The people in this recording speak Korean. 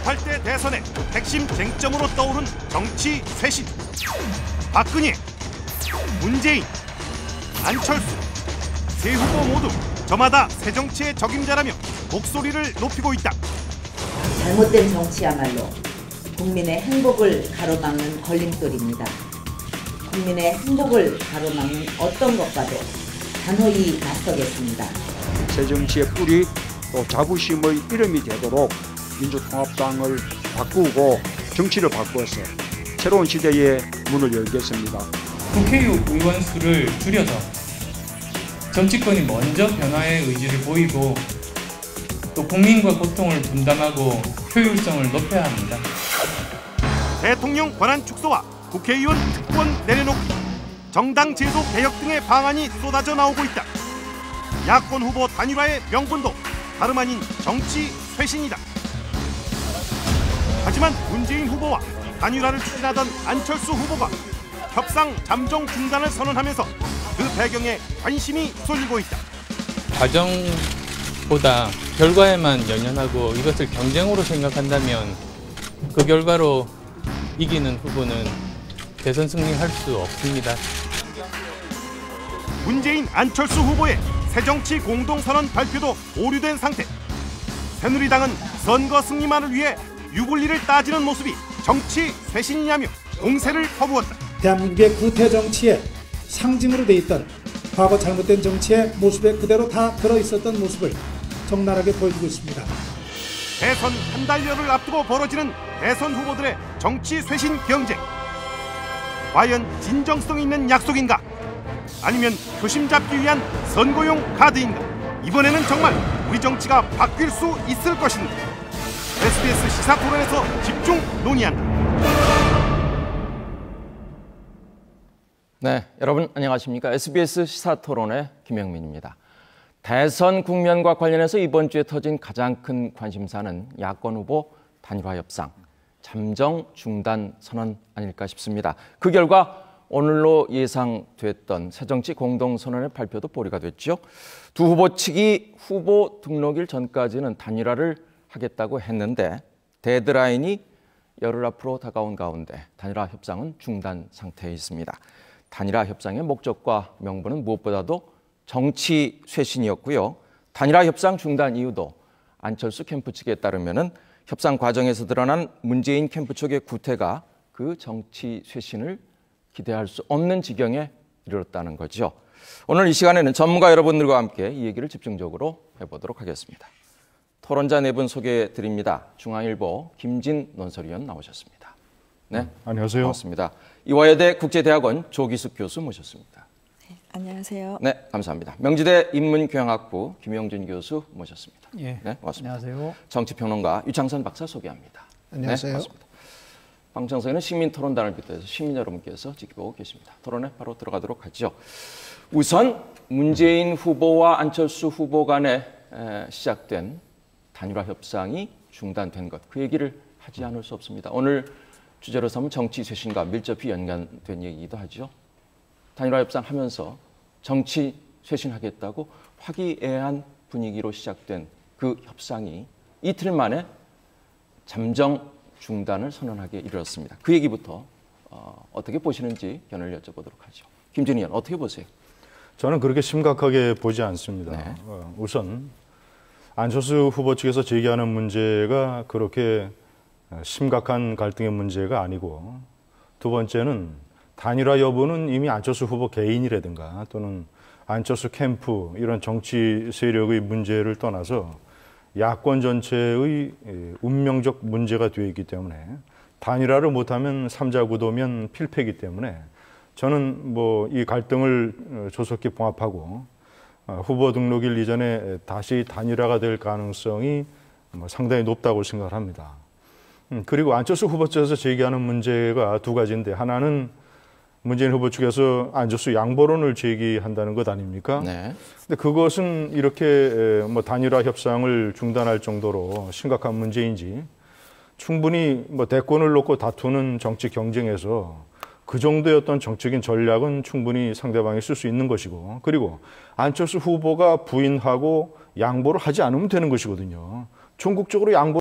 18대 대선의 핵심 쟁점으로 떠오른 정치 쇄신. 박근혜, 문재인, 안철수 세 후보 모두 저마다 새 정치의 적임자라며 목소리를 높이고 있다. 잘못된 정치야말로 국민의 행복을 가로막는 걸림돌입니다. 국민의 행복을 가로막는 어떤 것과도 단호히 맞서겠습니다. 새 정치의 뿌리 또 자부심의 이름이 되도록 민주통합당을 바꾸고 정치를 바꾸어서 새로운 시대의 문을 열겠습니다. 국회의원 수를 줄여서 정치권이 먼저 변화의 의지를 보이고 또 국민과 고통을 분담하고 효율성을 높여야 합니다. 대통령 권한 축소와 국회의원 특권 내려놓기, 정당 제도 개혁 등의 방안이 쏟아져 나오고 있다. 야권 후보 단일화의 명분도 다름 아닌 정치 쇄신이다. 하지만 문재인 후보와 단일화를 추진하던 안철수 후보가 협상 잠정 중단을 선언하면서 그 배경에 관심이 쏠리고 있다. 과정보다 결과에만 연연하고 이것을 경쟁으로 생각한다면 그 결과로 이기는 후보는 대선 승리할 수 없습니다. 문재인, 안철수 후보의 새정치 공동선언 발표도 오류된 상태. 새누리당은 선거 승리만을 위해 유불리를 따지는 모습이 정치 쇄신이냐며 공세를 퍼부었다. 대한민국의 구태 정치의 상징으로 돼 있던 과거 잘못된 정치의 모습에 그대로 다 들어있었던 모습을 적나라하게 보여주고 있습니다. 대선 한 달여를 앞두고 벌어지는 대선 후보들의 정치 쇄신 경쟁. 과연 진정성 있는 약속인가? 아니면 표심 잡기 위한 선거용 카드인가? 이번에는 정말 우리 정치가 바뀔 수 있을 것인가? SBS 시사토론에서 집중 논의한다. 네, 여러분 안녕하십니까? SBS 시사토론의 김영민입니다. 대선 국면과 관련해서 이번 주에 터진 가장 큰 관심사는 야권 후보 단일화 협상, 잠정 중단 선언 아닐까 싶습니다. 그 결과 오늘로 예상됐던 새정치 공동선언의 발표도 보류가 됐죠. 두 후보 측이 후보 등록일 전까지는 단일화를 하겠다고 했는데 데드라인이 열흘 앞으로 다가온 가운데 단일화 협상은 중단 상태에 있습니다. 단일화 협상의 목적과 명분은 무엇보다도 정치 쇄신이었고요. 단일화 협상 중단 이유도 안철수 캠프 측에 따르면은 협상 과정에서 드러난 문재인 캠프 측의 구태가 그 정치 쇄신을 기대할 수 없는 지경에 이르렀다는 거죠. 오늘 이 시간에는 전문가 여러분들과 함께 이 얘기를 집중적으로 해보도록 하겠습니다. 토론자 네 분 소개해 드립니다. 중앙일보 김진 논설위원 나오셨습니다. 네, 안녕하세요. 반갑습니다. 이화여대 국제대학원 조기숙 교수 모셨습니다. 네, 안녕하세요. 네, 감사합니다. 명지대 인문경영학부 김영준 교수 모셨습니다. 예, 네, 고맙습니다. 안녕하세요. 정치평론가 유창선 박사 소개합니다. 안녕하세요. 네, 반갑습니다. 방청석에는 시민토론단을 비롯해서 시민 여러분께서 지켜보고 계십니다. 토론에 바로 들어가도록 하죠. 우선 문재인 후보와 안철수 후보 간에 시작된 단일화 협상이 중단된 것, 그 얘기를 하지 않을 수 없습니다. 오늘 주제로 삼은 정치 쇄신과 밀접히 연관된 얘기이기도 하죠. 단일화 협상하면서 정치 쇄신하겠다고 화기애애한 분위기로 시작된 그 협상이 이틀 만에 잠정 중단을 선언하게 이르렀습니다. 그 얘기부터 어떻게 보시는지 견해를 여쭤보도록 하죠. 김준희 의원 어떻게 보세요? 저는 그렇게 심각하게 보지 않습니다. 네. 우선 안철수 후보 측에서 제기하는 문제가 그렇게 심각한 갈등의 문제가 아니고, 두 번째는 단일화 여부는 이미 안철수 후보 개인이라든가 또는 안철수 캠프 이런 정치 세력의 문제를 떠나서 야권 전체의 운명적 문제가 되어 있기 때문에 단일화를 못하면 삼자 구도면 필패이기 때문에 저는 이 갈등을 조속히 봉합하고 후보 등록일 이전에 다시 단일화가 될 가능성이 상당히 높다고 생각을 합니다. 그리고 안철수 후보 측에서 제기하는 문제가 두 가지인데, 하나는 문재인 후보 측에서 안철수 양보론을 제기한다는 것 아닙니까? 네. 근데 그것은 이렇게 단일화 협상을 중단할 정도로 심각한 문제인지, 충분히 대권을 놓고 다투는 정치 경쟁에서 그 정도의 어떤 정치적인 전략은 충분히 상대방이 쓸 수 있는 것이고, 그리고 안철수 후보가 부인하고 양보를 하지 않으면 되는 것이거든요. 전국적으로 양보